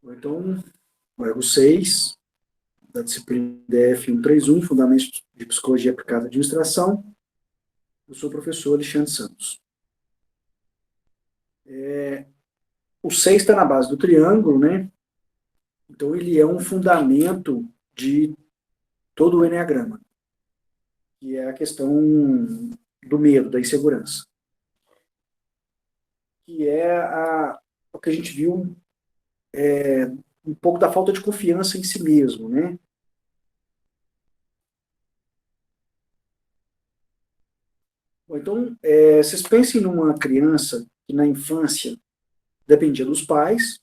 Ou então, o Ego 6, da disciplina DF 131, Fundamentos de Psicologia Aplicada à Administração. Eu sou o professor Alexandre Santos. O 6 está na base do triângulo, né? Então, ele é um fundamento de todo o Eneagrama, que é a questão do medo, da insegurança. Que é o que a gente viu, um pouco da falta de confiança em si mesmo, né? Bom, então, vocês pensem numa criança que na infância dependia dos pais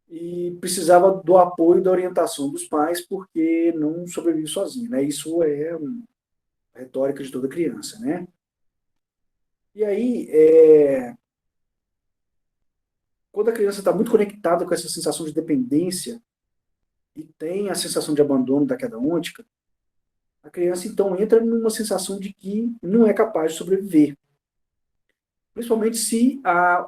e precisava do apoio e da orientação dos pais porque não sobrevive sozinho, né? Isso é uma retórica de toda criança, né? E aí, quando a criança está muito conectada com essa sensação de dependência e tem a sensação de abandono da queda ôntica, a criança, então, entra numa sensação de que não é capaz de sobreviver. Principalmente se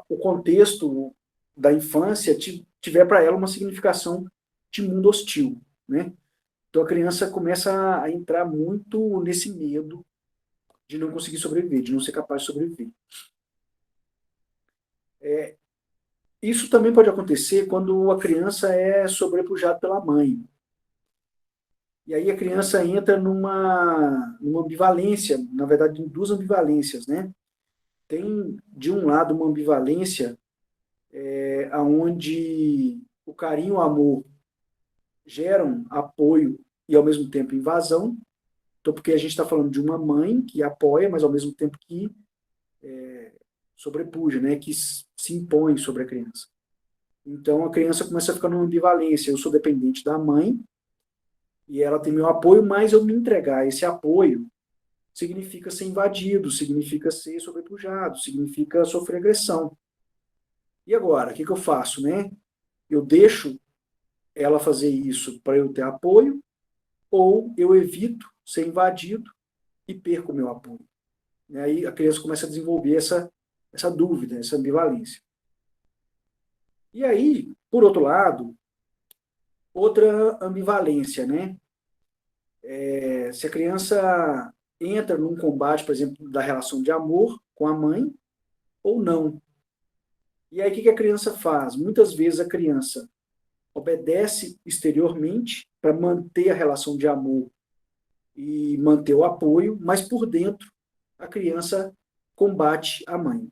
o contexto da infância tiver para ela uma significação de mundo hostil, né? Então, a criança começa a entrar muito nesse medo de não conseguir sobreviver, de não ser capaz de sobreviver. Isso também pode acontecer quando a criança é sobrepujada pela mãe. E aí a criança entra numa ambivalência, na verdade, em duas ambivalências, né? Tem, de um lado, uma ambivalência onde o carinho e o amor geram apoio e, ao mesmo tempo, invasão. Então, porque a gente está falando de uma mãe que apoia, mas, ao mesmo tempo, que sobrepuja, né? Que se impõe sobre a criança. Então, a criança começa a ficar numa ambivalência. Eu sou dependente da mãe e ela tem meu apoio, mas eu me entregar a esse apoio significa ser invadido, significa ser sobrepujado, significa sofrer agressão. E agora, o que eu faço, né? Eu deixo ela fazer isso para eu ter apoio, ou eu evito ser invadido e perco o meu apoio. E aí a criança começa a desenvolver essa dúvida, essa ambivalência. E aí, por outro lado, outra ambivalência, né? Se a criança entra num combate, por exemplo, da relação de amor com a mãe, ou não. E aí o que a criança faz? Muitas vezes a criança obedece exteriormente para manter a relação de amor e manter o apoio, mas por dentro a criança combate a mãe.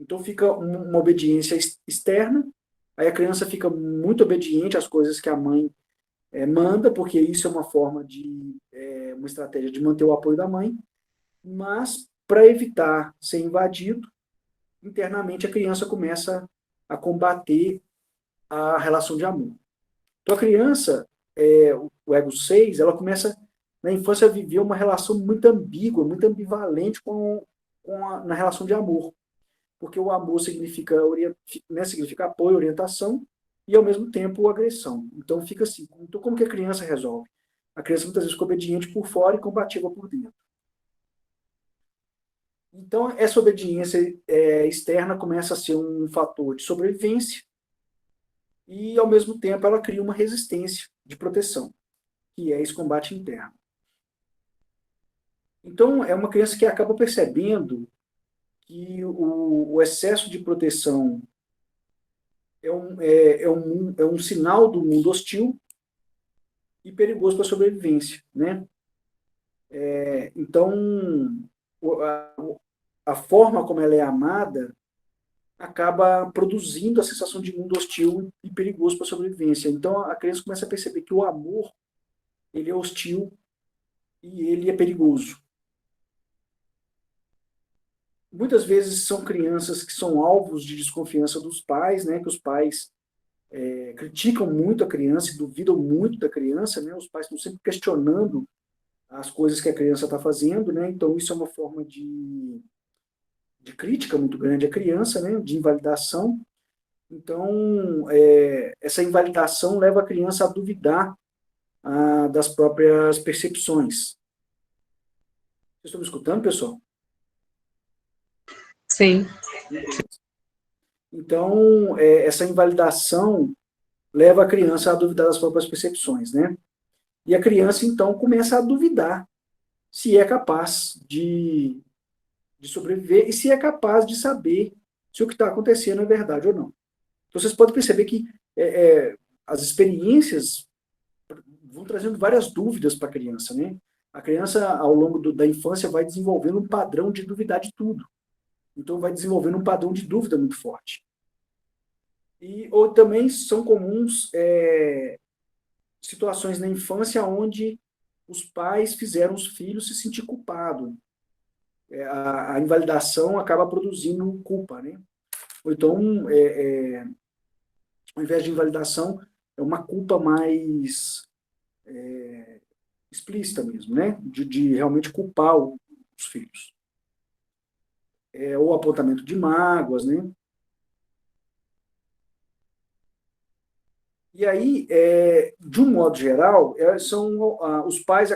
Então fica uma obediência externa, aí a criança fica muito obediente às coisas que a mãe manda, porque isso é uma forma de, uma estratégia de manter o apoio da mãe, mas para evitar ser invadido, internamente a criança começa a combater a relação de amor. Então a criança, o ego 6, ela começa na infância a viver uma relação muito ambígua, muito ambivalente na relação de amor. Porque o amor significa, né, significa apoio, orientação, e ao mesmo tempo agressão. Então fica assim. Então como que a criança resolve? A criança muitas vezes fica obediente por fora e combativa por dentro. Então essa obediência externa começa a ser um fator de sobrevivência e ao mesmo tempo ela cria uma resistência de proteção, que é esse combate interno. Então é uma criança que acaba percebendo que o excesso de proteção é um sinal do mundo hostil e perigoso para a sobrevivência, né? Então, a forma como ela é amada acaba produzindo a sensação de mundo hostil e perigoso para a sobrevivência. Então, a criança começa a perceber que o amor, ele é hostil e ele é perigoso. Muitas vezes são crianças que são alvos de desconfiança dos pais, né? Que os pais criticam muito a criança e duvidam muito da criança, né? Os pais estão sempre questionando as coisas que a criança está fazendo, né? Então isso é uma forma de crítica muito grande à criança, né? De invalidação. Então essa invalidação leva a criança a duvidar das próprias percepções. Vocês estão me escutando, pessoal? Sim. Então, essa invalidação leva a criança a duvidar das próprias percepções, né? E a criança, então, começa a duvidar se é capaz de sobreviver e se é capaz de saber se o que está acontecendo é verdade ou não. Então, vocês podem perceber que as experiências vão trazendo várias dúvidas para a criança, né? A criança, ao longo da infância, vai desenvolvendo um padrão de duvidar de tudo. Então, vai desenvolvendo um padrão de dúvida muito forte. Ou também são comuns situações na infância onde os pais fizeram os filhos se sentir culpados. A invalidação acaba produzindo culpa, né? Ou então, ao invés de invalidação, é uma culpa mais explícita mesmo, né? De realmente culpar os filhos. Ou apontamento de mágoas, né? E aí, de um modo geral, os pais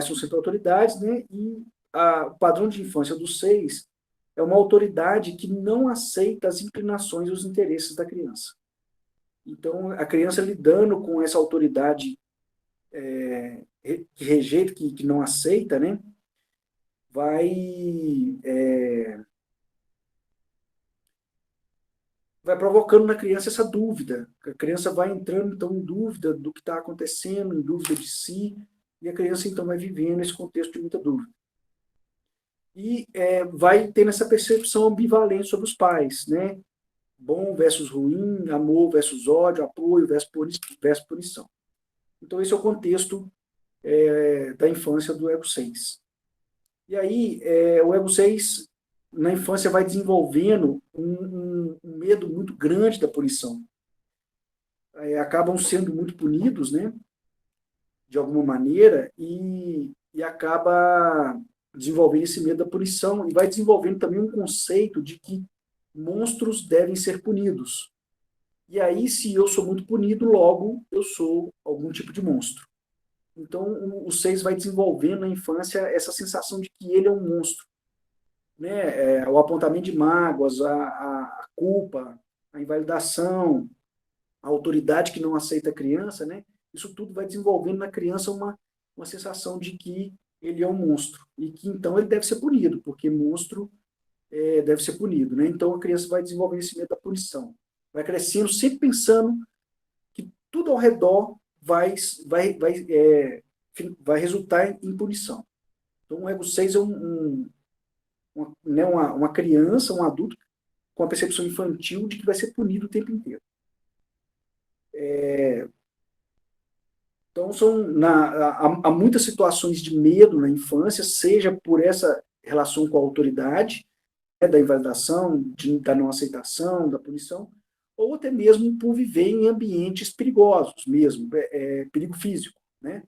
são sempre autoridades, né? E o padrão de infância dos 6 é uma autoridade que não aceita as inclinações e os interesses da criança. Então, a criança lidando com essa autoridade que rejeita, que não aceita, né? Vai, vai provocando na criança essa dúvida. A criança vai entrando, então, em dúvida do que está acontecendo, em dúvida de si, e a criança, então, vai vivendo esse contexto de muita dúvida. E vai tendo essa percepção ambivalente sobre os pais, né? Bom versus ruim, amor versus ódio, apoio versus punição. Então, esse é o contexto da infância do ego 6. E aí, o ego 6, na infância, vai desenvolvendo um medo muito grande da punição. Acabam sendo muito punidos, né? De alguma maneira, e acaba desenvolvendo esse medo da punição, e vai desenvolvendo também um conceito de que monstros devem ser punidos. E aí, se eu sou muito punido, logo eu sou algum tipo de monstro. Então, o 6 vai desenvolvendo na infância essa sensação de que ele é um monstro. Né? O apontamento de mágoas, a culpa, a invalidação, a autoridade que não aceita a criança, né? Isso tudo vai desenvolvendo na criança uma sensação de que ele é um monstro e que então ele deve ser punido, porque monstro deve ser punido. Né? Então a criança vai desenvolvendo esse medo da punição. Vai crescendo sempre pensando que tudo ao redor vai resultar em punição. Então o ego 6 é uma criança, um adulto com a percepção infantil de que vai ser punido o tempo inteiro. Então, há muitas situações de medo na infância, seja por essa relação com a autoridade, da invalidação, da não aceitação, da punição, ou até mesmo por viver em ambientes perigosos mesmo, perigo físico, né?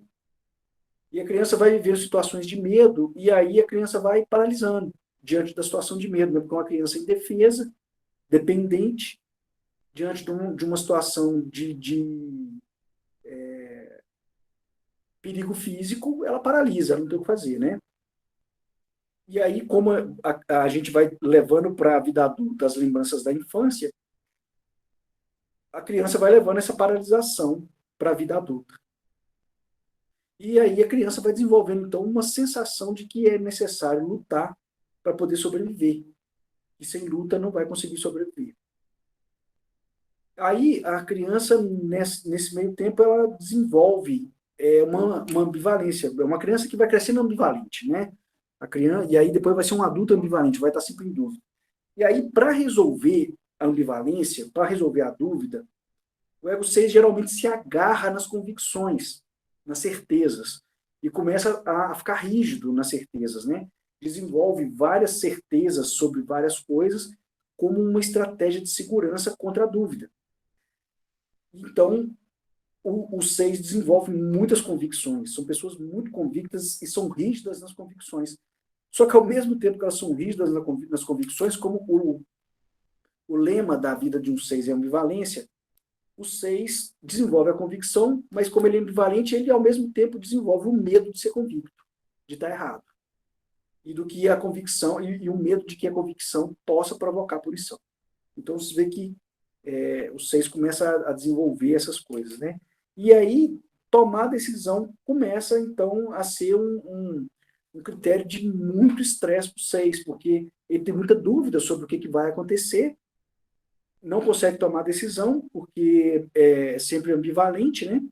E a criança vai viver situações de medo, e aí a criança vai paralisando diante da situação de medo, né? Porque é uma criança indefesa, dependente, diante de uma situação de perigo físico, ela paralisa, ela não tem o que fazer, né? E aí, como a gente vai levando para a vida adulta as lembranças da infância, a criança vai levando essa paralisação para a vida adulta. E aí a criança vai desenvolvendo, então, uma sensação de que é necessário lutar para poder sobreviver. E sem luta não vai conseguir sobreviver. Aí a criança, nesse meio tempo, ela desenvolve uma ambivalência. É uma criança que vai crescendo ambivalente, né? A criança, e aí depois vai ser um adulto ambivalente, vai estar sempre em dúvida. E aí, para resolver a ambivalência, para resolver a dúvida, o ego 6 geralmente se agarra nas convicções, nas certezas, e começa a ficar rígido nas certezas, né? Desenvolve várias certezas sobre várias coisas como uma estratégia de segurança contra a dúvida. Então, o 6 desenvolve muitas convicções, são pessoas muito convictas e são rígidas nas convicções. Só que, ao mesmo tempo que elas são rígidas nas convicções, como o lema da vida de um 6 é ambivalência, o 6 desenvolve a convicção, mas como ele é ambivalente, ele, ao mesmo tempo, desenvolve o medo de ser convicto, de estar errado. E do que a convicção, e o medo de que a convicção possa provocar punição. Então, você vê que o 6 começa a desenvolver essas coisas, né? E aí, tomar decisão começa, então, a ser um critério de muito estresse para o 6, porque ele tem muita dúvida sobre o que vai acontecer, não consegue tomar decisão, porque é sempre ambivalente, né?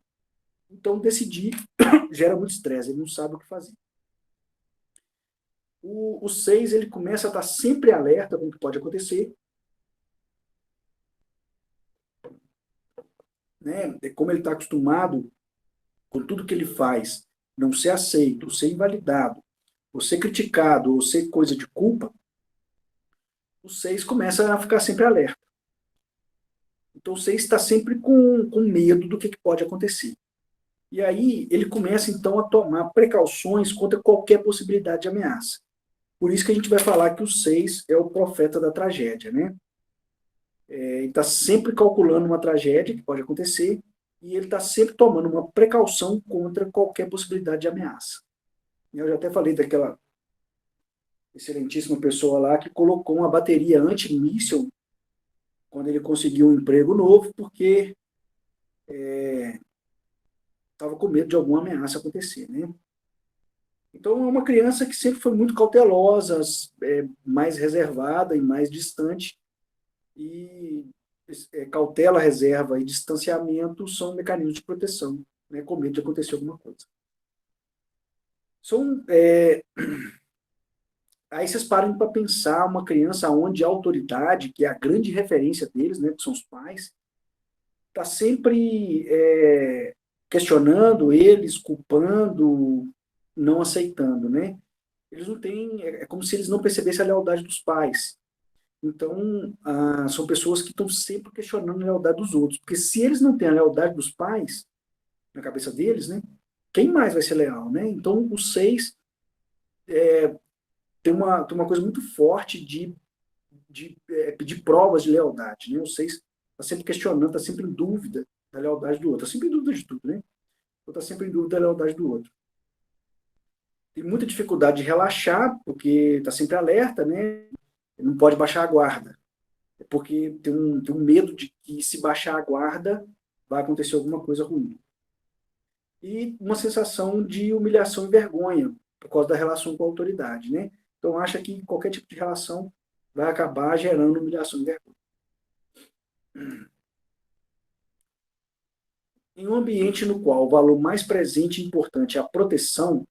Então, decidir gera muito estresse, ele não sabe o que fazer. O 6, ele começa a estar sempre alerta com o que pode acontecer, né? Como ele está acostumado com tudo que ele faz, não ser aceito, ser invalidado, ou ser criticado, ou ser coisa de culpa, o 6 começa a ficar sempre alerta. Então, o 6 está sempre com medo do que pode acontecer. E aí, ele começa, então, a tomar precauções contra qualquer possibilidade de ameaça. Por isso que a gente vai falar que o 6 é o profeta da tragédia, né? Ele está sempre calculando uma tragédia que pode acontecer e ele está sempre tomando uma precaução contra qualquer possibilidade de ameaça. Eu já até falei daquela excelentíssima pessoa lá que colocou uma bateria anti-míssil quando ele conseguiu um emprego novo, porque estava com medo de alguma ameaça acontecer, né? Então, é uma criança que sempre foi muito cautelosa, mais reservada e mais distante, e cautela, reserva e distanciamento são mecanismos de proteção, né, com medo de acontecer alguma coisa. São, aí vocês param para pensar uma criança onde a autoridade, que é a grande referência deles, né, que são os pais, está sempre questionando eles, culpando, não aceitando, né? Eles não têm, é como se eles não percebessem a lealdade dos pais. Então, são pessoas que estão sempre questionando a lealdade dos outros, porque se eles não têm a lealdade dos pais, na cabeça deles, né, quem mais vai ser leal, né? Então, o 6 tem uma coisa muito forte de pedir provas de lealdade, né? O 6 está sempre questionando, está sempre em dúvida da lealdade do outro, está sempre em dúvida de tudo, né? Ou está sempre em dúvida da lealdade do outro. Tem muita dificuldade de relaxar, porque está sempre alerta, né? Não pode baixar a guarda. É porque tem um medo de que, se baixar a guarda, vai acontecer alguma coisa ruim. E uma sensação de humilhação e vergonha, por causa da relação com a autoridade, né? Então, acha que qualquer tipo de relação vai acabar gerando humilhação e vergonha. Em um ambiente no qual o valor mais presente e importante é a proteção,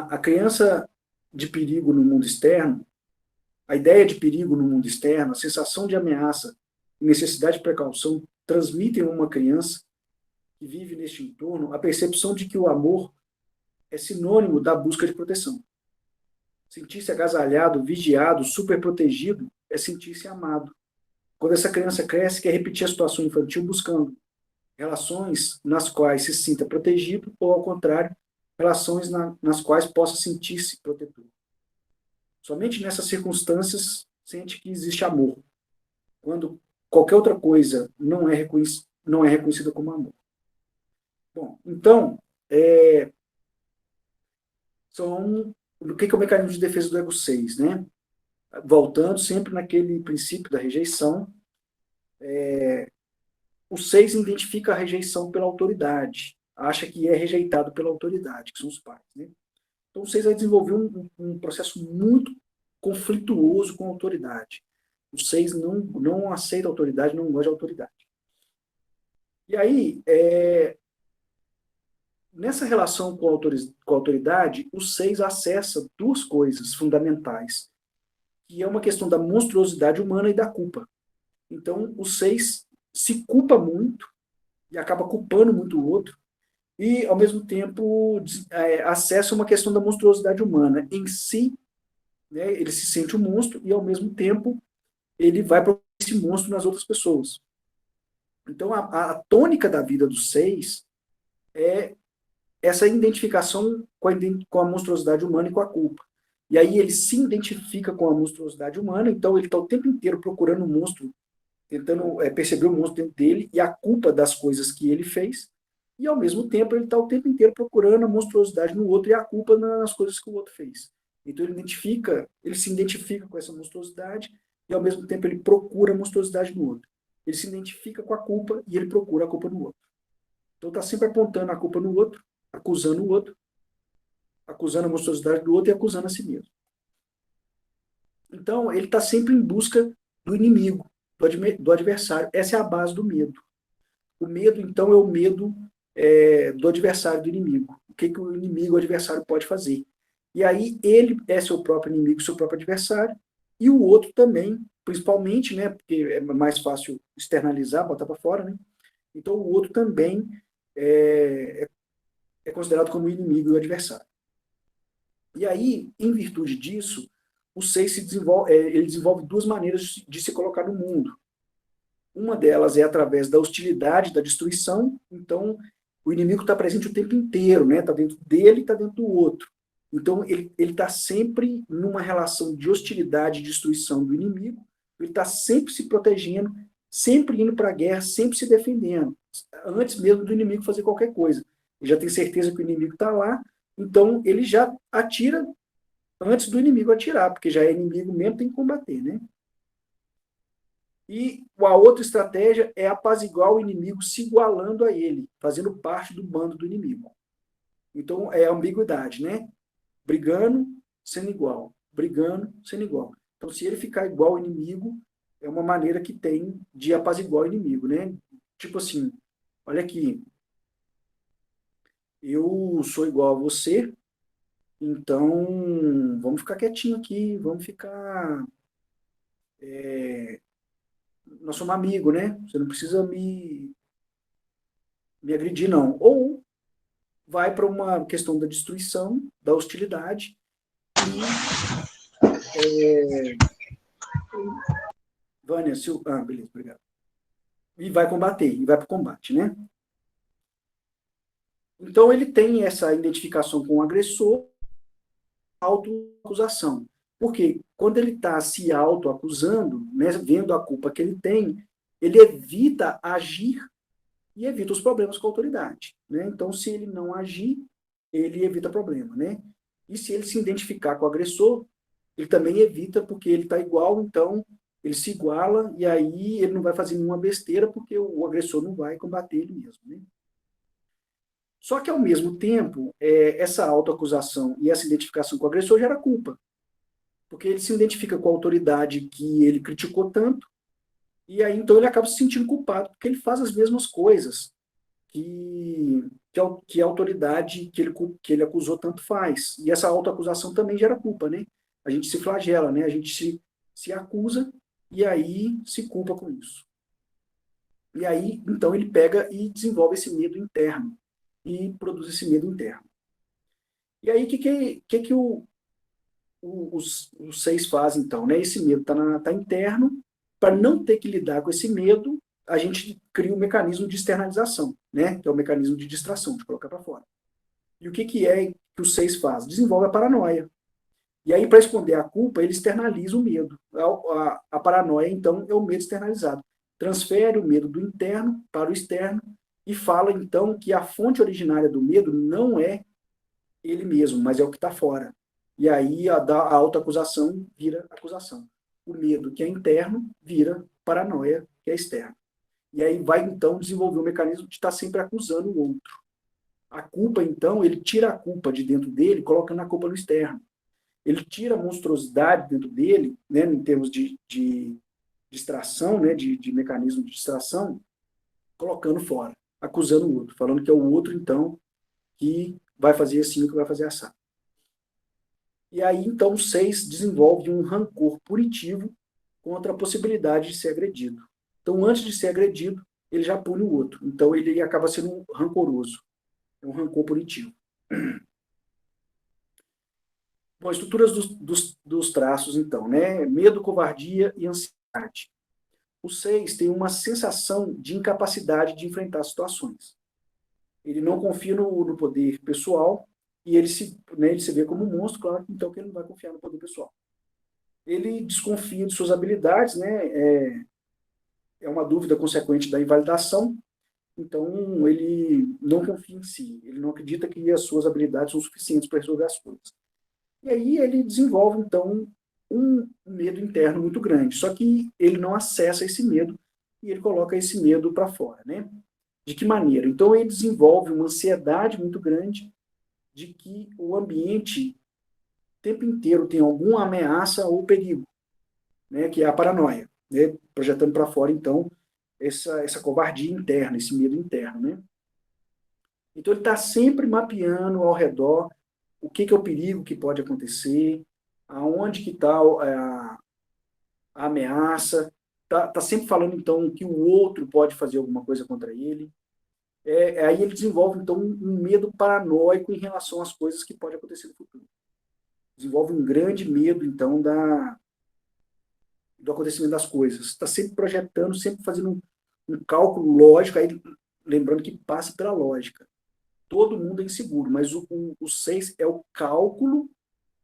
a criança de perigo no mundo externo, a ideia de perigo no mundo externo, a sensação de ameaça e necessidade de precaução transmitem a uma criança que vive neste entorno a percepção de que o amor é sinônimo da busca de proteção. Sentir-se agasalhado, vigiado, superprotegido é sentir-se amado. Quando essa criança cresce, quer repetir a situação infantil buscando relações nas quais se sinta protegido ou, ao contrário, relações nas quais possa sentir-se protetor. Somente nessas circunstâncias sente que existe amor, quando qualquer outra coisa não é reconhecida como amor. Bom, então, o que é o mecanismo de defesa do ego 6, né? Voltando sempre naquele princípio da rejeição, o 6 identifica a rejeição pela autoridade, acha que é rejeitado pela autoridade, que são os pais, né? Então, o 6 vai desenvolver um processo muito conflituoso com a autoridade. O 6 não aceita a autoridade, não gosta de autoridade. E aí, nessa relação com a autoridade, o 6 acessa duas coisas fundamentais, que é uma questão da monstruosidade humana e da culpa. Então, o 6 se culpa muito e acaba culpando muito o outro, e, ao mesmo tempo, acessa uma questão da monstruosidade humana. Em si, né, ele se sente um monstro e, ao mesmo tempo, ele vai procurar esse monstro nas outras pessoas. Então, a tônica da vida do 6 é essa identificação com a monstruosidade humana e com a culpa. E aí ele se identifica com a monstruosidade humana, então ele está o tempo inteiro procurando um monstro, tentando perceber o monstro dentro dele e a culpa das coisas que ele fez, e ao mesmo tempo ele está o tempo inteiro procurando a monstruosidade no outro e a culpa nas coisas que o outro fez. Então ele se identifica com essa monstruosidade e ao mesmo tempo ele procura a monstruosidade no outro. Ele se identifica com a culpa e ele procura a culpa no outro. Então está sempre apontando a culpa no outro, acusando o outro, acusando a monstruosidade do outro e acusando a si mesmo. Então ele está sempre em busca do inimigo, do adversário. Essa é a base do medo. O medo, então, é o medo do adversário, do inimigo. O que o inimigo, o adversário, pode fazer. E aí ele é seu próprio inimigo, seu próprio adversário, e o outro também, principalmente, né, porque é mais fácil externalizar, botar para fora, né? Então o outro também é considerado como inimigo e o adversário. E aí, em virtude disso, o 6 ele desenvolve duas maneiras de se colocar no mundo. Uma delas é através da hostilidade, da destruição. Então, o inimigo está presente o tempo inteiro, né? Está dentro dele e está dentro do outro. Então, ele está sempre numa relação de hostilidade e destruição do inimigo. Ele está sempre se protegendo, sempre indo para a guerra, sempre se defendendo, antes mesmo do inimigo fazer qualquer coisa. Ele já tem certeza que o inimigo está lá, então ele já atira antes do inimigo atirar, porque já é inimigo mesmo, tem que combater, né? E a outra estratégia é apaziguar o inimigo se igualando a ele, fazendo parte do bando do inimigo. Então, é a ambiguidade, né? Brigando, sendo igual. Brigando, sendo igual. Então, se ele ficar igual ao inimigo, é uma maneira que tem de apaziguar o inimigo, né? Tipo assim, olha aqui, eu sou igual a você, então vamos ficar quietinho aqui, vamos ficar... nós somos amigos, né? Você não precisa me agredir, não. Ou vai para uma questão da destruição, da hostilidade, e Vânia, beleza, obrigado. E vai combater, e vai para o combate, né? Então ele tem essa identificação com o agressor, autoacusação. Porque quando ele está se autoacusando, né, vendo a culpa que ele tem, ele evita agir e evita os problemas com a autoridade, né? Então, se ele não agir, ele evita problema, né? E se ele se identificar com o agressor, ele também evita, porque ele está igual, então ele se iguala, e aí ele não vai fazer nenhuma besteira, porque o agressor não vai combater ele mesmo, né? Só que, ao mesmo tempo, essa autoacusação e essa identificação com o agressor gera culpa, porque ele se identifica com a autoridade que ele criticou tanto, e aí então ele acaba se sentindo culpado, porque ele faz as mesmas coisas que a autoridade que ele acusou tanto faz. E essa autoacusação também gera culpa, né? A gente se flagela, né? A gente se acusa e aí se culpa com isso. E aí, então, ele pega e desenvolve esse medo interno e produz esse medo interno. E aí, o que os 6 fazem, então? Né? Esse medo tá interno. Para não ter que lidar com esse medo, a gente cria um mecanismo de externalização, né? Que é o mecanismo de distração, de colocar para fora. E o que é que o 6 faz? Desenvolve a paranoia. E aí, para esconder a culpa, ele externaliza o medo. A paranoia, então, é o medo externalizado. Transfere o medo do interno para o externo e fala, então, que a fonte originária do medo não é ele mesmo, mas é o que está fora. E aí a autoacusação vira acusação. O medo que é interno vira paranoia que é externo. E aí vai, então, desenvolver um mecanismo de estar sempre acusando o outro. A culpa, então, ele tira a culpa de dentro dele, colocando a culpa no externo. Ele tira a monstruosidade dentro dele, né, em termos de distração, né, de mecanismo de distração, colocando fora, acusando o outro, falando que é o outro, então, que vai fazer assim, que vai fazer assado. E aí, então, o 6 desenvolve um rancor punitivo contra a possibilidade de ser agredido. Então, antes de ser agredido, ele já pune o outro. Então, ele acaba sendo rancoroso. É um rancor punitivo. Bom, estruturas dos traços, então, né? Medo, covardia e ansiedade. O 6 tem uma sensação de incapacidade de enfrentar situações. Ele não confia no poder pessoal e ele se vê como um monstro, claro, então que ele não vai confiar no poder pessoal. Ele desconfia de suas habilidades, né? É uma dúvida consequente da invalidação, então ele não confia em si, ele não acredita que as suas habilidades são suficientes para resolver as coisas. E aí ele desenvolve, então, um medo interno muito grande. Só que ele não acessa esse medo e ele coloca esse medo para fora, né? De que maneira? Então, ele desenvolve uma ansiedade muito grande de que o ambiente o tempo inteiro tem alguma ameaça ou perigo, né? Que é a paranoia, né? Projetando para fora, então, essa covardia interna, esse medo interno, né? Então, ele está sempre mapeando ao redor o que é o perigo que pode acontecer, aonde que está a ameaça, tá sempre falando, então, que o outro pode fazer alguma coisa contra ele. Aí ele desenvolve, então, um medo paranoico em relação às coisas que podem acontecer no futuro. Desenvolve um grande medo, então, do acontecimento das coisas. Está sempre projetando, sempre fazendo um cálculo lógico, aí, lembrando que passa pela lógica. Todo mundo é inseguro, mas o 6 é o cálculo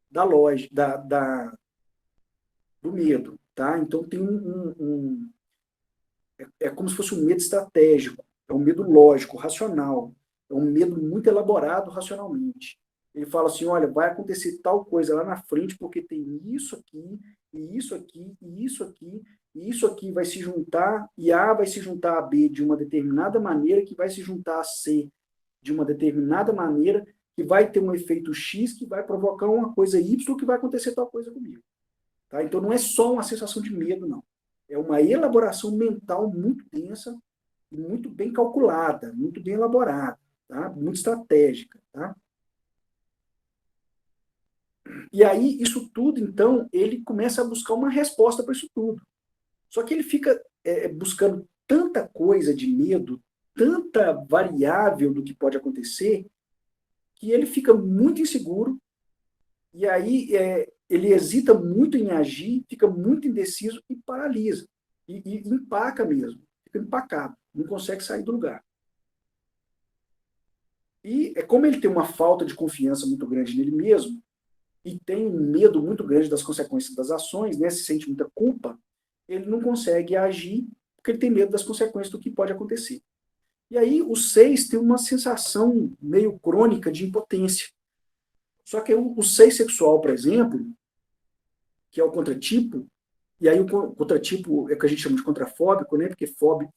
da lógica, do medo. Tá? Então, tem é como se fosse um medo estratégico, é um medo lógico, racional, é um medo muito elaborado racionalmente. Ele fala assim, olha, vai acontecer tal coisa lá na frente porque tem isso aqui, e isso aqui, e isso aqui, e isso aqui vai se juntar, e A vai se juntar a B de uma determinada maneira, que vai se juntar a C de uma determinada maneira, que vai ter um efeito X que vai provocar uma coisa Y que vai acontecer tal coisa comigo. Tá? Então não é só uma sensação de medo, não. É uma elaboração mental muito densa, muito bem calculada, muito bem elaborada, tá? Muito estratégica. Tá? E aí, isso tudo, então, ele começa a buscar uma resposta para isso tudo. Só que ele fica buscando tanta coisa de medo, tanta variável do que pode acontecer, que ele fica muito inseguro, e aí ele hesita muito em agir, fica muito indeciso e paralisa. E empaca mesmo, fica empacado, não consegue sair do lugar. E como ele tem uma falta de confiança muito grande nele mesmo, e tem um medo muito grande das consequências das ações, né, se sente muita culpa, ele não consegue agir porque ele tem medo das consequências do que pode acontecer. E aí o 6 tem uma sensação meio crônica de impotência. Só que o 6 sexual, por exemplo, que é o contratipo, e aí o contratipo é o que a gente chama de contrafóbico, né? Porque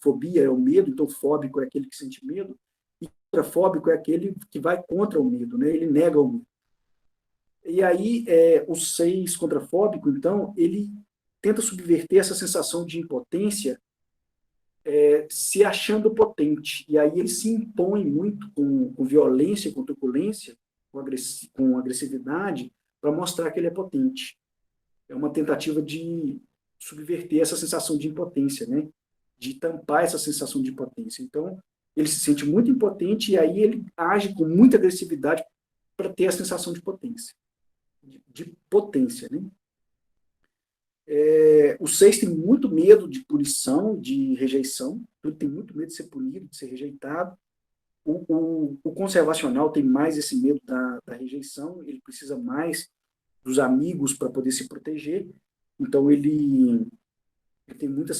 fobia é o medo, então fóbico é aquele que sente medo, e contrafóbico é aquele que vai contra o medo, né? Ele nega o medo. E aí o 6 contrafóbico, então, ele tenta subverter essa sensação de impotência se achando potente. E aí ele se impõe muito com violência, com truculência, com agressividade, para mostrar que ele é potente. É uma tentativa de subverter essa sensação de impotência, né? De tampar essa sensação de impotência. Então, ele se sente muito impotente e aí ele age com muita agressividade para ter a sensação de potência. De potência, né? O 6 tem muito medo de punição, de rejeição, ele tem muito medo de ser punido, de ser rejeitado. O conservacional tem mais esse medo da rejeição, ele precisa mais dos amigos para poder se proteger, então ele tem muito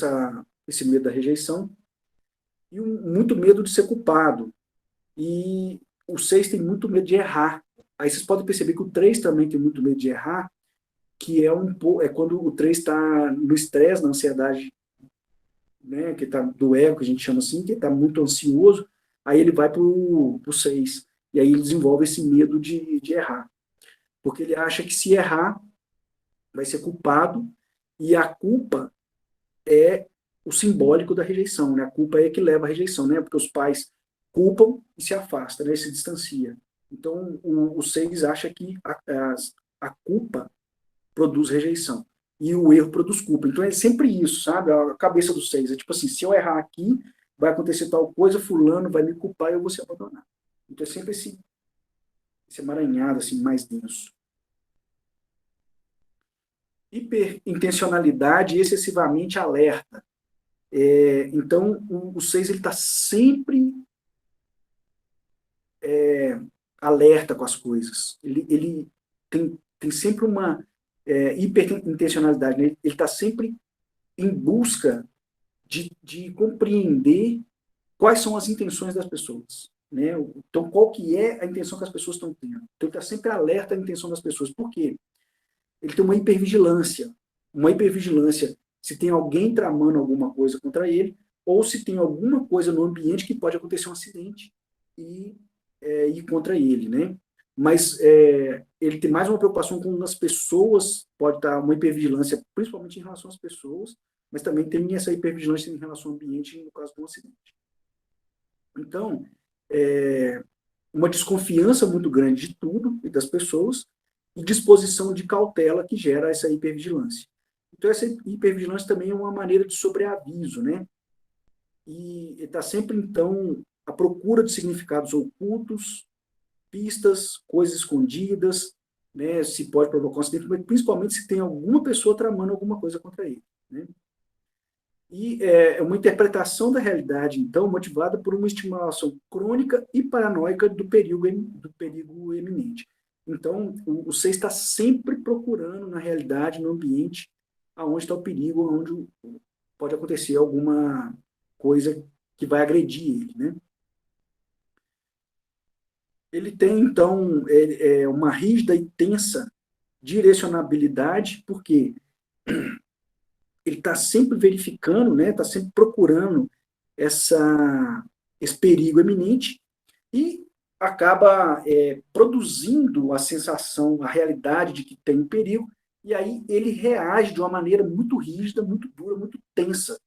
esse medo da rejeição e muito medo de ser culpado. E o 6 tem muito medo de errar. Aí vocês podem perceber que o 3 também tem muito medo de errar, que é quando o 3 está no estresse, na ansiedade, né, que tá do ego, que a gente chama assim, que está muito ansioso, aí ele vai para o 6. E aí ele desenvolve esse medo de errar. Porque ele acha que se errar, vai ser culpado, e a culpa é o simbólico da rejeição, né? A culpa é que leva à rejeição, né? Porque os pais culpam e se afastam, né? Se distancia. Então, o 6 acha que a culpa produz rejeição. E o erro produz culpa. Então é sempre isso, sabe? A cabeça do 6. É tipo assim, se eu errar aqui, vai acontecer tal coisa, fulano vai me culpar e eu vou ser abandonado. Então é sempre esse emaranhado assim, mais denso. Hiperintencionalidade excessivamente alerta. Então, o 6 está sempre alerta com as coisas. Ele tem sempre uma hiperintencionalidade. Né? Ele está sempre em busca de compreender quais são as intenções das pessoas. Né? Então, qual que é a intenção que as pessoas estão tendo? Então, ele está sempre alerta à intenção das pessoas. Por quê? ele tem uma hipervigilância. Uma hipervigilância se tem alguém tramando alguma coisa contra ele, ou se tem alguma coisa no ambiente que pode acontecer um acidente e ir contra ele, né? Mas ele tem mais uma preocupação com as pessoas, pode estar uma hipervigilância, principalmente em relação às pessoas, mas também tem essa hipervigilância em relação ao ambiente no caso de um acidente. Então, uma desconfiança muito grande de tudo e das pessoas, e disposição de cautela que gera essa hipervigilância. Então, essa hipervigilância também é uma maneira de sobreaviso, né? E está sempre, então, à procura de significados ocultos, pistas, coisas escondidas, né? Se pode provocar um acidente, mas principalmente se tem alguma pessoa tramando alguma coisa contra ele, né? E é uma interpretação da realidade, então, motivada por uma estimulação crônica e paranoica do perigo eminente. Então, o ser está sempre procurando, na realidade, no ambiente, aonde está o perigo, onde pode acontecer alguma coisa que vai agredir ele, né? Ele tem, então, uma rígida e tensa direcionabilidade, porque ele está sempre verificando, né, está sempre procurando esse perigo eminente e acaba produzindo a sensação, a realidade de que tem um perigo, e aí ele reage de uma maneira muito rígida, muito dura, muito tensa.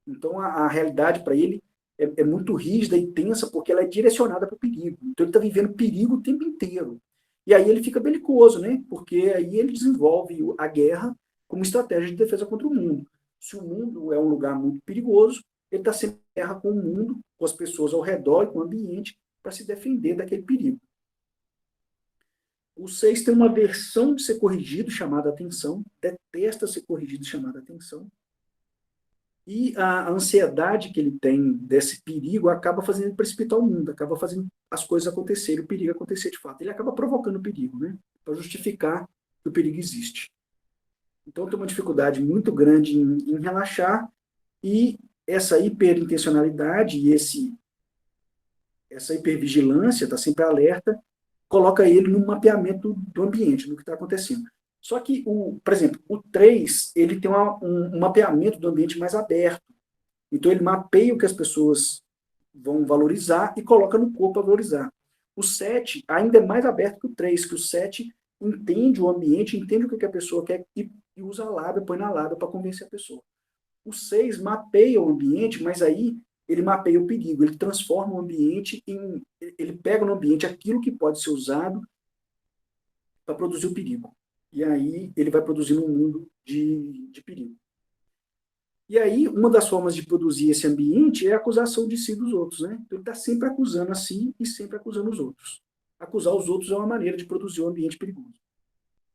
Então, a realidade para ele é muito rígida e tensa porque ela é direcionada para o perigo. Então, ele está vivendo perigo o tempo inteiro. E aí ele fica belicoso, né? Porque aí ele desenvolve a guerra como estratégia de defesa contra o mundo. Se o mundo é um lugar muito perigoso, ele está sempre em guerra com o mundo, com as pessoas ao redor e com o ambiente, para se defender daquele perigo. O 6 tem uma versão de ser corrigido chamada atenção, detesta ser corrigido chamada atenção, e a ansiedade que ele tem desse perigo acaba fazendo ele precipitar o mundo, acaba fazendo as coisas acontecerem, o perigo acontecer de fato. Ele acaba provocando o perigo, né? Para justificar que o perigo existe. Então, tem uma dificuldade muito grande em relaxar, e essa hiperintencionalidade e essa hipervigilância, está sempre alerta, coloca ele no mapeamento do ambiente, do que está acontecendo. Só que, por exemplo, o 3 ele tem um mapeamento do ambiente mais aberto. Então, ele mapeia o que as pessoas vão valorizar e coloca no corpo para valorizar. O 7 ainda é mais aberto que o 3, que o 7 entende o ambiente, entende o que a pessoa quer e usa a lábia, põe na lábia para convencer a pessoa. O 6 mapeia o ambiente, mas aí ele mapeia o perigo, ele transforma o ambiente ele pega no ambiente aquilo que pode ser usado para produzir o perigo. E aí ele vai produzindo um mundo de perigo. E aí, uma das formas de produzir esse ambiente é a acusação de si dos outros, né? Então, ele está sempre acusando a si e sempre acusando os outros. Acusar os outros é uma maneira de produzir um ambiente perigoso.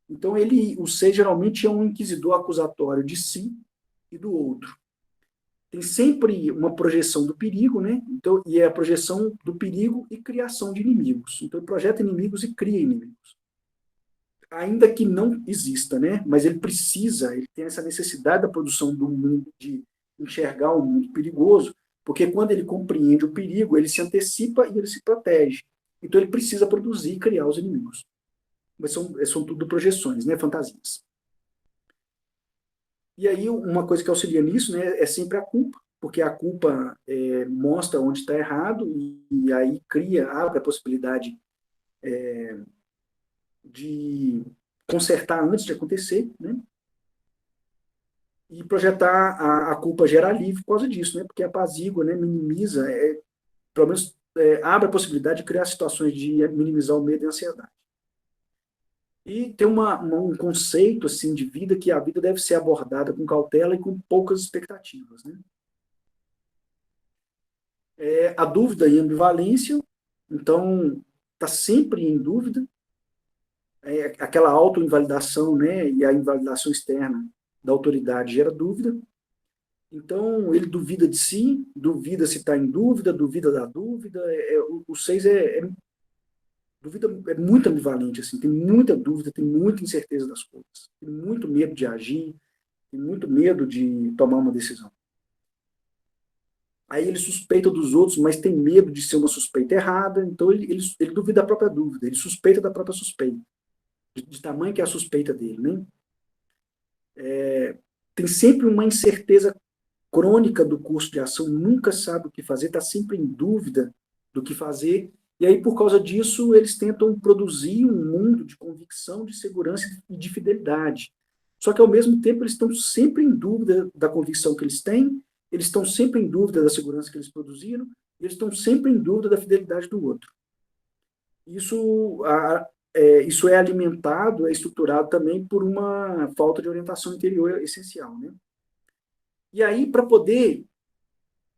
Então, o ser geralmente é um inquisidor acusatório de si e do outro. Tem sempre uma projeção do perigo, né? Então, e é a projeção do perigo e criação de inimigos. Então, ele projeta inimigos e cria inimigos. Ainda que não exista, né? Mas ele tem essa necessidade da produção do mundo, de enxergar o mundo perigoso, porque quando ele compreende o perigo, ele se antecipa e ele se protege. Então ele precisa produzir e criar os inimigos. Mas são tudo projeções, né? Fantasias. E aí uma coisa que auxilia nisso, né, é sempre a culpa, porque a culpa mostra onde está errado e aí abre a possibilidade de consertar antes de acontecer, né? E projetar a culpa gera alívio por causa disso, né? Porque apazigua, né? Minimiza, pelo menos abre a possibilidade de criar situações de minimizar o medo e a ansiedade. E tem um conceito assim de vida que a vida deve ser abordada com cautela e com poucas expectativas, né? A dúvida e a ambivalência, então está sempre em dúvida, aquela autoinvalidação, né, e a invalidação externa da autoridade gera dúvida. Então, ele duvida de si, duvida se está em dúvida, duvida da dúvida. O 6 dúvida é muito ambivalente, assim, tem muita dúvida, tem muita incerteza das coisas, tem muito medo de agir, tem muito medo de tomar uma decisão. Aí ele suspeita dos outros, mas tem medo de ser uma suspeita errada, então ele duvida da própria dúvida, ele suspeita da própria suspeita, de tamanho que é a suspeita dele, né? tem sempre uma incerteza crônica do curso de ação, nunca sabe o que fazer, está sempre em dúvida do que fazer, e aí, por causa disso, eles tentam produzir um mundo de convicção, de segurança e de fidelidade. Só que, ao mesmo tempo, eles estão sempre em dúvida da convicção que eles têm, eles estão sempre em dúvida da segurança que eles produziram, e eles estão sempre em dúvida da fidelidade do outro. Isso é alimentado, é estruturado também por uma falta de orientação interior essencial, né? E aí, para poder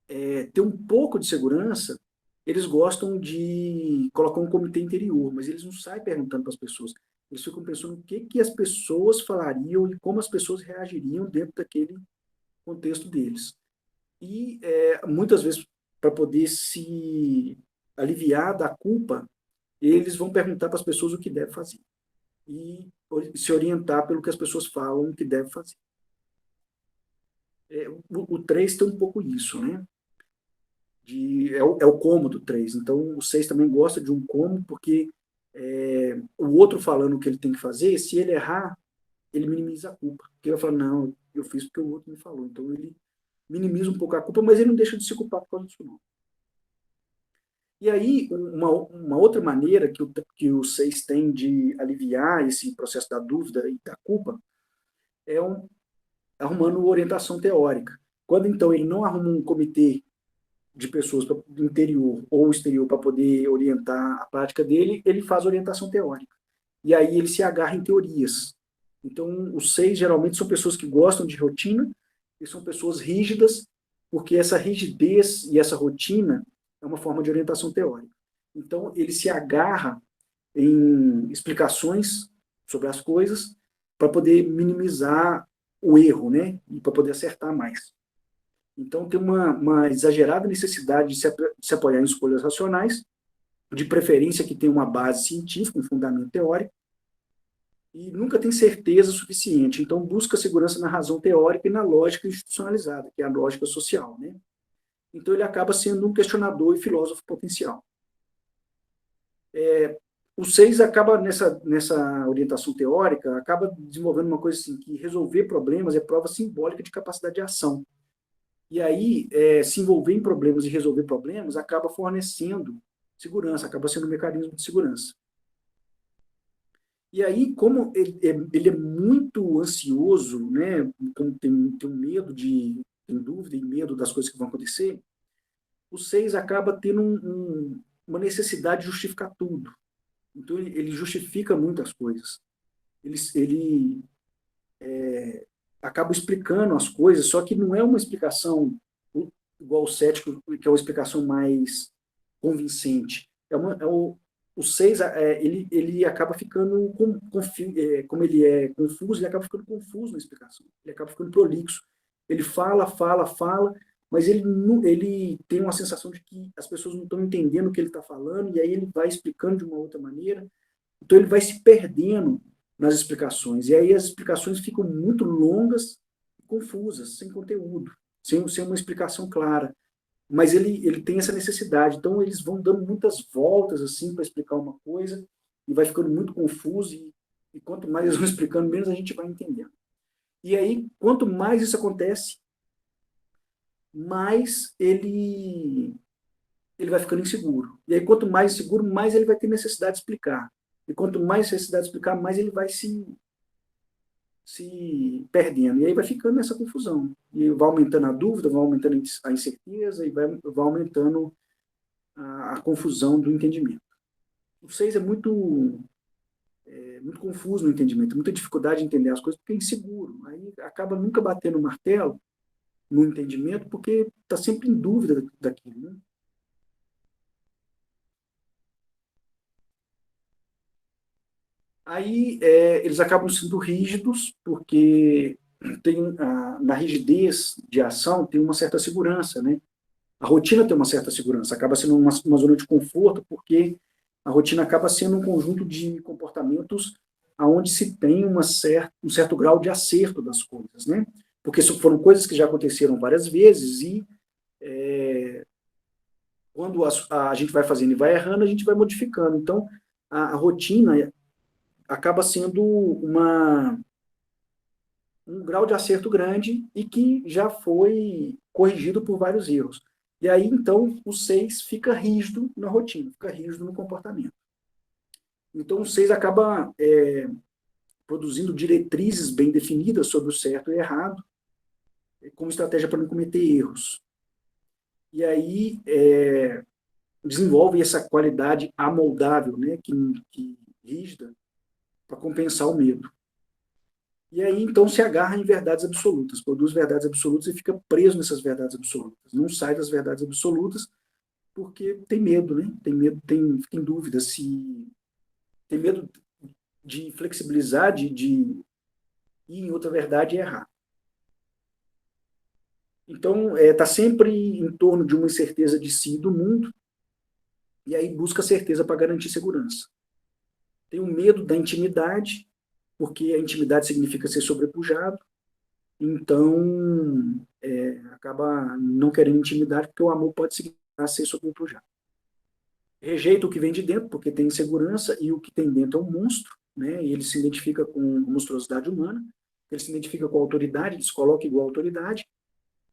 ter um pouco de segurança, eles gostam de colocar um comitê interior, mas eles não saem perguntando para as pessoas. Eles ficam pensando o que as pessoas falariam e como as pessoas reagiriam dentro daquele contexto deles. E, muitas vezes, para poder se aliviar da culpa, eles vão perguntar para as pessoas o que deve fazer. E se orientar pelo que as pessoas falam que deve fazer. O 3 tem um pouco isso, né? É o cômodo 3. Então, o 6 também gosta de um cômodo, porque o outro falando o que ele tem que fazer, se ele errar, ele minimiza a culpa. Porque ele vai falar, não, eu fiz porque o outro me falou. Então, ele minimiza um pouco a culpa, mas ele não deixa de se culpar por causa disso, não. E aí, uma outra maneira que o 6 tem de aliviar esse processo da dúvida e da culpa é arrumando orientação teórica. Quando, então, ele não arruma um comitê de pessoas do interior ou exterior para poder orientar a prática dele, ele faz orientação teórica. E aí ele se agarra em teorias. Então, os 6 geralmente são pessoas que gostam de rotina e são pessoas rígidas, porque essa rigidez e essa rotina é uma forma de orientação teórica. Então, ele se agarra em explicações sobre as coisas para poder minimizar o erro, né? E para poder acertar mais. Então, tem uma exagerada necessidade de se apoiar em escolhas racionais, de preferência que tenha uma base científica, um fundamento teórico, e nunca tem certeza suficiente. Então, busca segurança na razão teórica e na lógica institucionalizada, que é a lógica social, né? Então, ele acaba sendo um questionador e filósofo potencial. O 6 acaba, nessa orientação teórica, acaba desenvolvendo uma coisa assim, que resolver problemas é prova simbólica de capacidade de ação. E aí, se envolver em problemas e resolver problemas acaba fornecendo segurança, acaba sendo um mecanismo de segurança. E aí, como ele é muito ansioso, né, tem um medo tem dúvida e medo das coisas que vão acontecer, o 6 acaba tendo uma necessidade de justificar tudo. Então, ele justifica muitas coisas. Ele acaba explicando as coisas, só que não é uma explicação igual o cético, que é uma explicação mais convincente. O 6, ele acaba ficando, como ele é confuso, ele acaba ficando confuso na explicação. Ele acaba ficando prolixo. Ele fala, fala, fala, mas ele tem uma sensação de que as pessoas não estão entendendo o que ele está falando, e aí ele vai explicando de uma outra maneira. Então, ele vai se perdendo nas explicações. E aí as explicações ficam muito longas e confusas, sem conteúdo, sem uma explicação clara. Mas ele tem essa necessidade. Então, eles vão dando muitas voltas assim para explicar uma coisa e vai ficando muito confuso. E quanto mais eles vão explicando, menos a gente vai entendendo. E aí, quanto mais isso acontece, mais ele vai ficando inseguro. E aí, quanto mais inseguro, mais ele vai ter necessidade de explicar. E quanto mais necessidade de explicar, mais ele vai se perdendo. E aí vai ficando nessa confusão. E vai aumentando a dúvida, vai aumentando a incerteza e vai aumentando a confusão do entendimento. O 6 é muito confuso no entendimento, muita dificuldade de entender as coisas porque é inseguro. Aí acaba nunca batendo o martelo no entendimento porque está sempre em dúvida daquilo, né? Aí eles acabam sendo rígidos, porque na rigidez de ação tem uma certa segurança, né? A rotina tem uma certa segurança, acaba sendo uma zona de conforto, porque a rotina acaba sendo um conjunto de comportamentos onde se tem um certo grau de acerto das coisas, né? Porque foram coisas que já aconteceram várias vezes e quando a gente vai fazendo e vai errando, a gente vai modificando. Então, a rotina acaba sendo um grau de acerto grande e que já foi corrigido por vários erros. E aí, então, o 6 fica rígido na rotina, fica rígido no comportamento. Então, o 6 acaba produzindo diretrizes bem definidas sobre o certo e errado, como estratégia para não cometer erros. E aí, desenvolve essa qualidade amoldável, né, que rígida, para compensar o medo. E aí, então, se agarra em verdades absolutas, produz verdades absolutas e fica preso nessas verdades absolutas. Não sai das verdades absolutas porque tem medo, né? Tem medo, fica em dúvida se... Tem medo de flexibilizar, de ir em outra verdade e errar. Então, está sempre em torno de uma incerteza de si e do mundo, e aí busca certeza para garantir segurança. Tem o medo da intimidade, porque a intimidade significa ser sobrepujado, então acaba não querendo intimidade, porque o amor pode significar ser sobrepujado. Rejeita o que vem de dentro, porque tem insegurança, e o que tem dentro é um monstro, né? E ele se identifica com a monstruosidade humana, ele se identifica com a autoridade, ele se coloca igual à autoridade,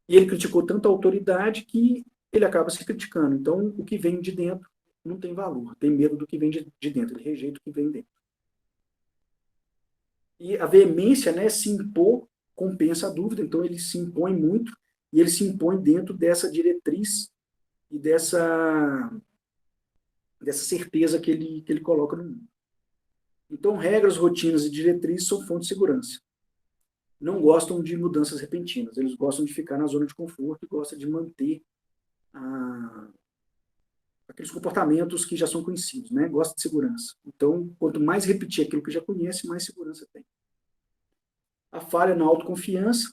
e ele criticou tanto a autoridade que ele acaba se criticando. Então, o que vem de dentro não tem valor, tem medo do que vem de dentro, ele rejeita o que vem dentro. E a veemência, né, se impor, compensa a dúvida, então ele se impõe muito, e ele se impõe dentro dessa diretriz e dessa certeza que ele coloca no mundo. Então, regras, rotinas e diretrizes são fonte de segurança. Não gostam de mudanças repentinas, eles gostam de ficar na zona de conforto e gostam de manter aqueles comportamentos que já são conhecidos, né? Gosta de segurança. Então, quanto mais repetir aquilo que já conhece, mais segurança tem. A falha na autoconfiança,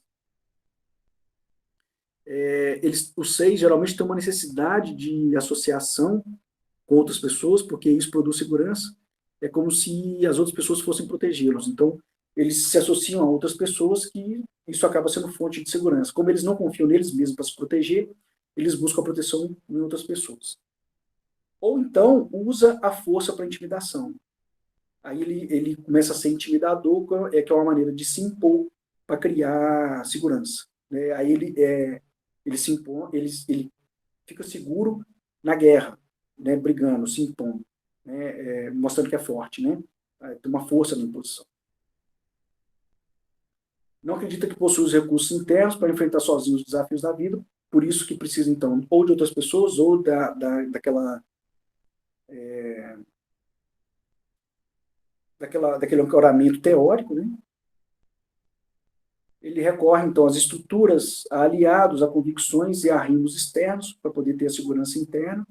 os 6 geralmente têm uma necessidade de associação com outras pessoas, porque isso produz segurança. É como se as outras pessoas fossem protegê-los. Então, eles se associam a outras pessoas que isso acaba sendo fonte de segurança. Como eles não confiam neles mesmos para se proteger, eles buscam a proteção em outras pessoas. Ou então, usa a força para intimidação. Aí ele começa a ser intimidador, que é uma maneira de se impor para criar segurança. Né? Aí ele se impõe, ele fica seguro na guerra, né? Brigando, se impondo, né? Mostrando que é forte, né? Tem uma força na imposição. Não acredita que possui os recursos internos para enfrentar sozinho os desafios da vida, por isso que precisa, então, ou de outras pessoas, ou daquele ancoramento teórico, né? Ele recorre, então, às estruturas, a aliados, a convicções e a arrimos externos, para poder ter a segurança interna,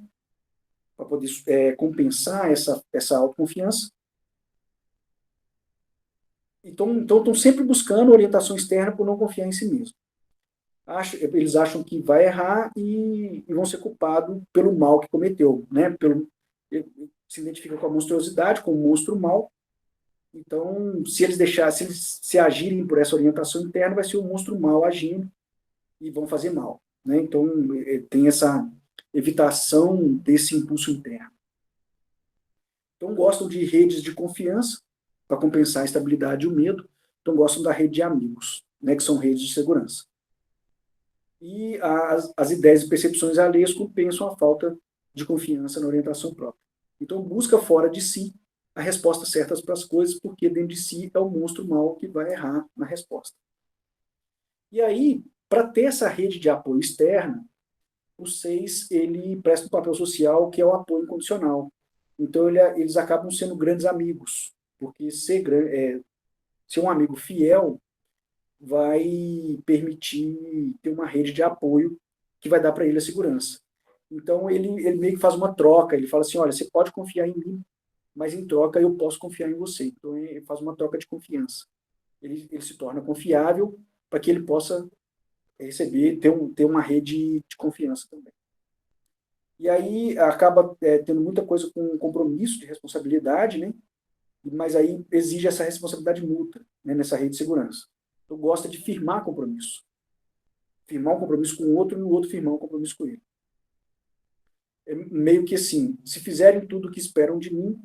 para poder compensar essa autoconfiança. Então, estão sempre buscando orientação externa por não confiar em si mesmo. Eles acham que vai errar e vão ser culpados pelo mal que cometeu. Né? Se identifica com a monstruosidade, com o monstro mal. Então, se eles se agirem por essa orientação interna, vai ser o monstro mal agindo e vão fazer mal. Né? Então, tem essa evitação desse impulso interno. Então, gostam de redes de confiança para compensar a instabilidade e o medo. Então, gostam da rede de amigos, né, que são redes de segurança. E as ideias e percepções alheias compensam a falta de confiança na orientação própria. Então, busca fora de si a resposta certa para as coisas, porque dentro de si é o monstro mau que vai errar na resposta. E aí, para ter essa rede de apoio externa, o 6 ele presta um papel social que é o apoio incondicional. Então, eles acabam sendo grandes amigos, porque ser um amigo fiel vai permitir ter uma rede de apoio que vai dar para ele a segurança. Então, ele meio que faz uma troca, ele fala assim, olha, você pode confiar em mim, mas em troca eu posso confiar em você. Então, ele faz uma troca de confiança. Ele se torna confiável para que ele possa receber, ter uma rede de confiança também. E aí acaba tendo muita coisa com compromisso de responsabilidade, né? Mas aí exige essa responsabilidade mútua, né, nessa rede de segurança. Então gosta de firmar compromisso. Firmar um compromisso com o outro e o outro firmar um compromisso com ele. É meio que assim, se fizerem tudo o que esperam de mim,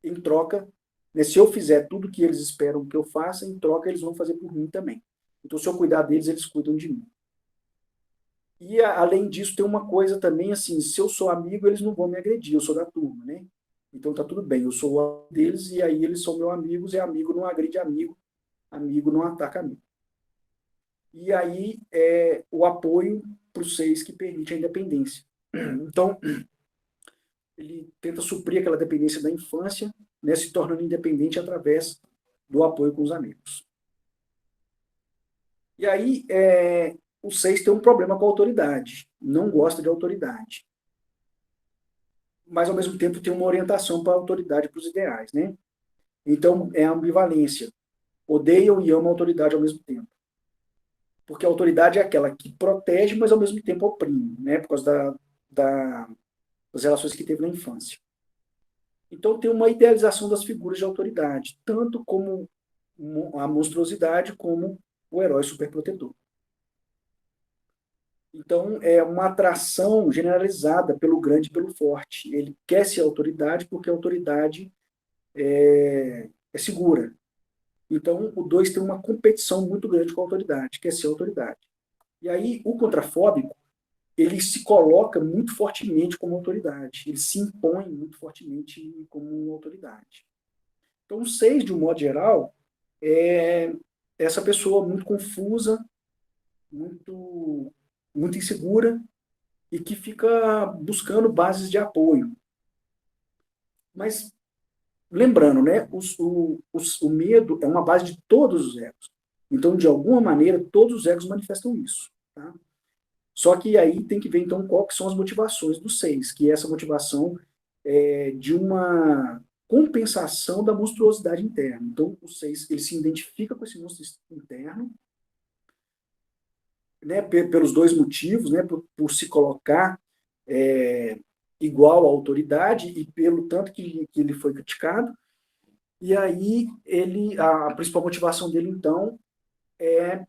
em troca, Né? Se eu fizer tudo o que eles esperam que eu faça, em troca eles vão fazer por mim também. Então, se eu cuidar deles, eles cuidam de mim. E, além disso, tem uma coisa também, assim, se eu sou amigo, eles não vão me agredir, eu sou da turma, né? Então, tá tudo bem, eu sou o amigo deles, e aí eles são meus amigos, e amigo não agride amigo, amigo não ataca amigo. E aí, o apoio para os seis que permite a independência. Então, ele tenta suprir aquela dependência da infância, né, se tornando independente através do apoio com os amigos. E aí, o 6 tem um problema com a autoridade, não gosta de autoridade, mas ao mesmo tempo tem uma orientação para a autoridade, para os ideais, né? Então, é a ambivalência. Odeiam e amam a autoridade ao mesmo tempo. Porque a autoridade é aquela que protege, mas ao mesmo tempo oprime, né? Por causa das relações que teve na infância. Então, tem uma idealização das figuras de autoridade, tanto como a monstruosidade, como o herói superprotetor. Então, é uma atração generalizada pelo grande e pelo forte. Ele quer ser autoridade porque a autoridade é segura. Então, o 2 tem uma competição muito grande com a autoridade, quer ser autoridade. E aí, o contrafóbico, ele se coloca muito fortemente como autoridade, ele se impõe muito fortemente como autoridade. Então, o 6, de um modo geral, é essa pessoa muito confusa, muito, muito insegura, e que fica buscando bases de apoio. Mas, lembrando, né, o medo é uma base de todos os egos. Então, de alguma maneira, todos os egos manifestam isso. Tá? Só que aí tem que ver, então, qual que são as motivações dos 6, que é essa motivação de uma compensação da monstruosidade interna. Então, o 6, ele se identifica com esse monstro interno, né, pelos dois motivos, né, por se colocar igual à autoridade e pelo tanto que ele foi criticado. E aí a principal motivação dele, então, é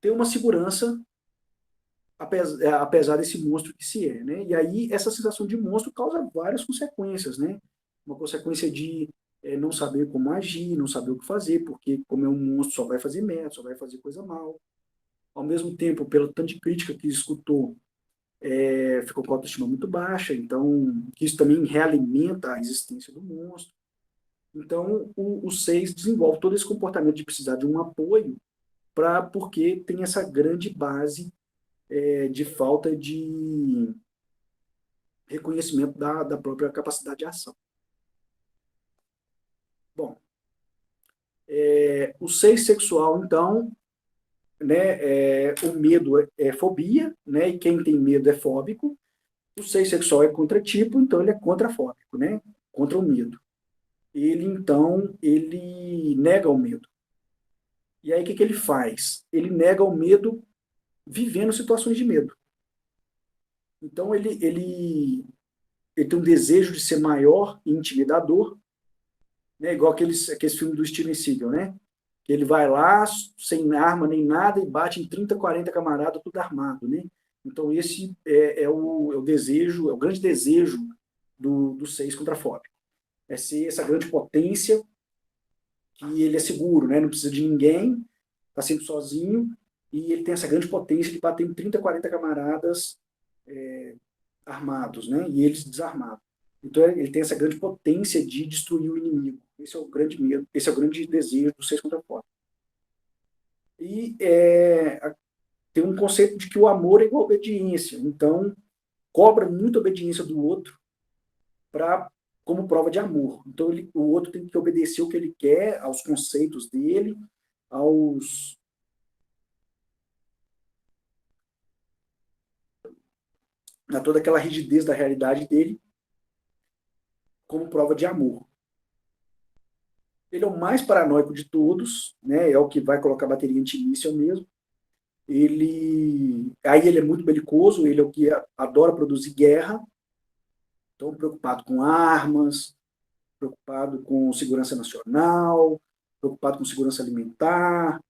ter uma segurança apesar desse monstro que se é, né? E aí essa sensação de monstro causa várias consequências, né? Uma consequência de não saber como agir, não saber o que fazer, porque como é um monstro só vai fazer merda, só vai fazer coisa mal. Ao mesmo tempo, pelo tanto de crítica que escutou, ficou com a autoestima muito baixa, então isso também realimenta a existência do monstro. Então, o 6 desenvolve todo esse comportamento de precisar de um apoio, porque tem essa grande base de falta de reconhecimento da própria capacidade de ação. Bom, o 6 sexual, então, né, o medo é fobia, né, e quem tem medo é fóbico. O 6 sexual é contratipo, então ele é contrafóbico, né, contra o medo. Ele nega o medo. E aí, o que ele faz? Ele nega o medo vivendo situações de medo. Então, ele tem um desejo de ser maior e intimidador, né? Igual aqueles filmes do Steven Seagal, né? Que ele vai lá sem arma nem nada e bate em 30, 40 camaradas, tudo armado, né? Então, esse é o desejo, é o grande desejo do 6 contrafóbico. É ser essa grande potência que ele é seguro, né? Não precisa de ninguém, está sempre sozinho, e ele tem essa grande potência de bater em 30, 40 camaradas armados, né? E eles desarmados. Então ele tem essa grande potência de destruir o inimigo. Esse é o grande medo, esse é o grande desejo do 6 contra 4. E tem um conceito de que o amor é igual a obediência. Então, cobra muita obediência do outro como prova de amor. Então, o outro tem que obedecer o que ele quer, aos conceitos dele, aos a toda aquela rigidez da realidade dele, como prova de amor. Ele é o mais paranoico de todos, né? É o que vai colocar a bateria anti-míssil mesmo. Aí ele é muito belicoso, ele é o que adora produzir guerra, então preocupado com armas, preocupado com segurança nacional, preocupado com segurança alimentar,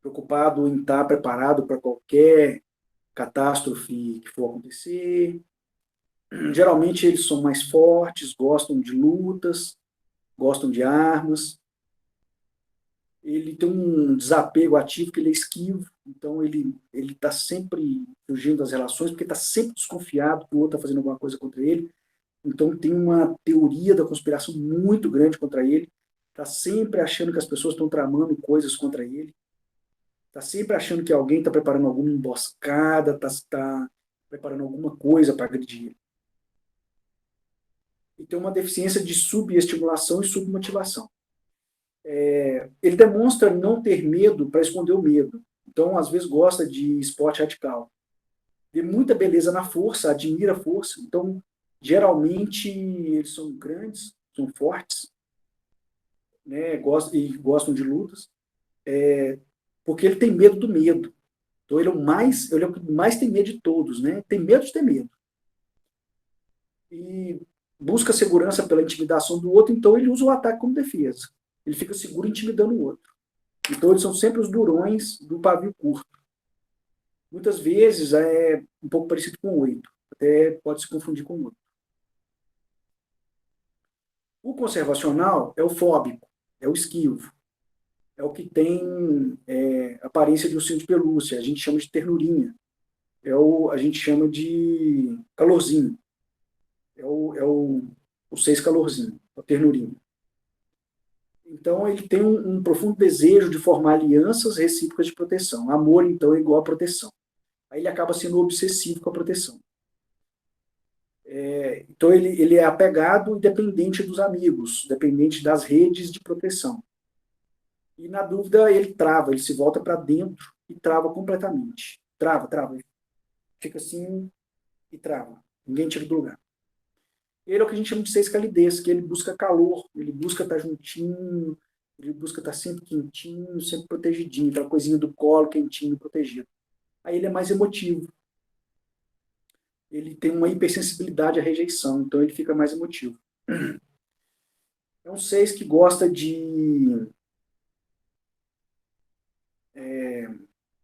preocupado em estar preparado para qualquer catástrofe que for acontecer. Geralmente eles são mais fortes, gostam de lutas, gostam de armas. Ele tem um desapego ativo, que ele é esquivo, então ele está sempre fugindo das relações, porque está sempre desconfiado que o outro está fazendo alguma coisa contra ele. Então tem uma teoria da conspiração muito grande contra ele, está sempre achando que as pessoas estão tramando coisas contra ele, está sempre achando que alguém está preparando alguma emboscada, está preparando alguma coisa para agredir ele. E tem uma deficiência de subestimulação e submotivação. Ele demonstra não ter medo para esconder o medo. Então, às vezes, gosta de esporte radical. Vê muita beleza na força, admira a força. Então, geralmente, eles são grandes, são fortes, né, gostam de lutas, porque ele tem medo do medo. Então, ele é o que mais tem medo de todos, né? Tem medo de ter medo. E busca segurança pela intimidação do outro, então ele usa o ataque como defesa. Ele fica seguro intimidando o outro. Então, eles são sempre os durões do pavio curto. Muitas vezes é um pouco parecido com o 8. Até pode se confundir com o 8. O conservacional é o fóbico, é o esquivo. É o que tem aparência de ursinho de pelúcia. A gente chama de ternurinha. A gente chama de calorzinho. O 6 calorzinho, a ternurinha. Então, ele tem um profundo desejo de formar alianças recíprocas de proteção. Amor, então, é igual a proteção. Aí ele acaba sendo obsessivo com a proteção. Então, ele é apegado e dependente dos amigos, dependente das redes de proteção. E, na dúvida, ele trava, ele se volta para dentro e trava completamente. Trava. Fica assim e trava. Ninguém tira do lugar. Ele é o que a gente chama de 6 calidez, que ele busca calor, ele busca estar juntinho, ele busca estar sempre quentinho, sempre protegidinho, aquela coisinha do colo, quentinho, protegido. Aí ele é mais emotivo. Ele tem uma hipersensibilidade à rejeição, então ele fica mais emotivo. É um 6 que gosta de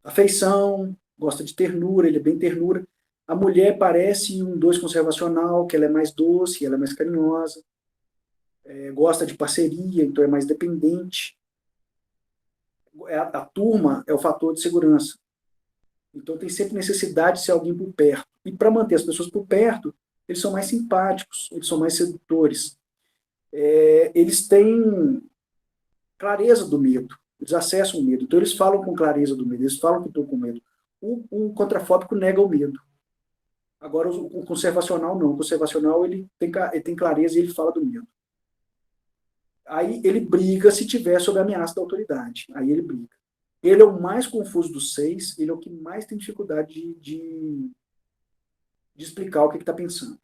afeição, gosta de ternura, ele é bem ternura. A mulher parece um 2 conservacional, que ela é mais doce, ela é mais carinhosa, gosta de parceria, então é mais dependente. A turma é o fator de segurança. Então tem sempre necessidade de ser alguém por perto. E para manter as pessoas por perto, eles são mais simpáticos, eles são mais sedutores. Eles têm clareza do medo, eles acessam o medo. Então eles falam com clareza do medo, eles falam que estão com medo. O contrafóbico nega o medo. Agora o conservacional não. O conservacional ele tem clareza e ele fala do medo. Aí ele briga se tiver sob a ameaça da autoridade. Aí ele briga. Ele é o mais confuso dos 6, ele é o que mais tem dificuldade de explicar o que está pensando.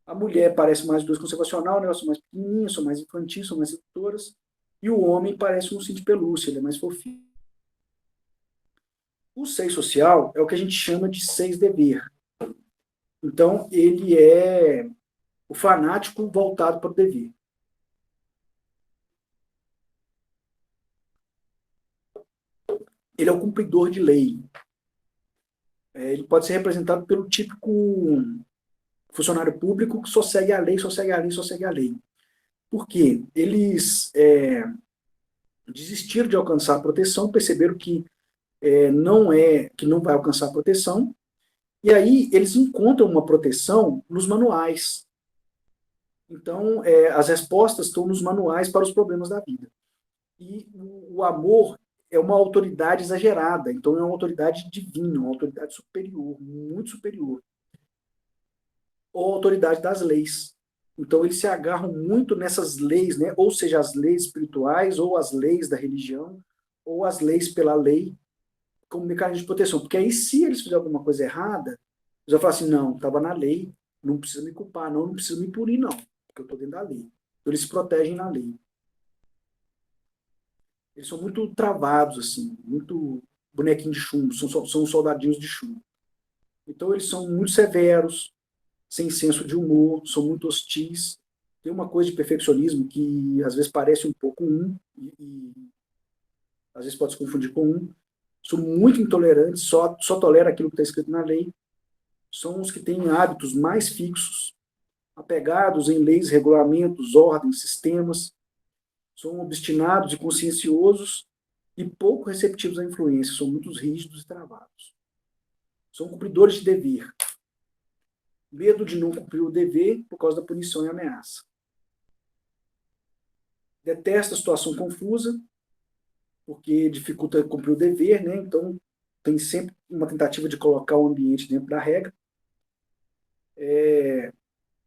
A mulher parece mais 2 conservacional, né? Elas são mais pequenininhas, são mais infantis, são mais sedutoras. E o homem parece um ursinho de pelúcia, ele é mais fofinho. O 6 social é o que a gente chama de 6 dever. Então, ele é o fanático voltado para o dever. Ele é o cumpridor de lei. Ele pode ser representado pelo típico funcionário público que só segue a lei, só segue a lei, só segue a lei. Por quê? Eles desistiram de alcançar a proteção, perceberam que que não vai alcançar a proteção, e aí eles encontram uma proteção nos manuais. Então, as respostas estão nos manuais para os problemas da vida. E o amor é uma autoridade exagerada, então é uma autoridade divina, uma autoridade superior, muito superior. Ou a autoridade das leis. Então eles se agarram muito nessas leis, né? Ou seja, as leis espirituais, ou as leis da religião, ou as leis pela lei, como mecanismo de proteção. Porque aí, se eles fizerem alguma coisa errada, eles vão falar assim, não, estava na lei, não precisa me culpar, não precisa me punir, não, porque eu estou dentro da lei. Então eles se protegem na lei. Eles são muito travados, assim, muito bonequinho de chumbo, são soldadinhos de chumbo. Então eles são muito severos, sem senso de humor, são muito hostis. Tem uma coisa de perfeccionismo que às vezes parece um pouco e às vezes pode se confundir com um. São muito intolerantes, só tolera aquilo que está escrito na lei. são os que têm hábitos mais fixos, apegados em leis, regulamentos, ordens, sistemas, são obstinados e conscienciosos e pouco receptivos à influência, são muito rígidos e travados. São cumpridores de dever. Medo de não cumprir o dever por causa da punição e ameaça. Detesta a situação confusa, porque dificulta cumprir o dever, né? Então tem sempre uma tentativa de colocar o ambiente dentro da regra.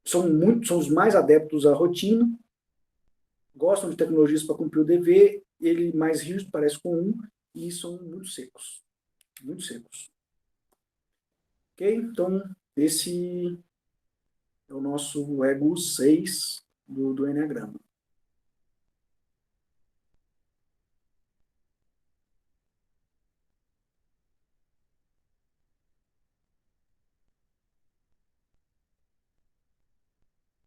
São os mais adeptos à rotina, gostam de tecnologias para cumprir o dever, ele mais rígido, parece com um, e são muito secos. Muito secos. Ok? Então, esse é o nosso ego 6 do Enneagrama.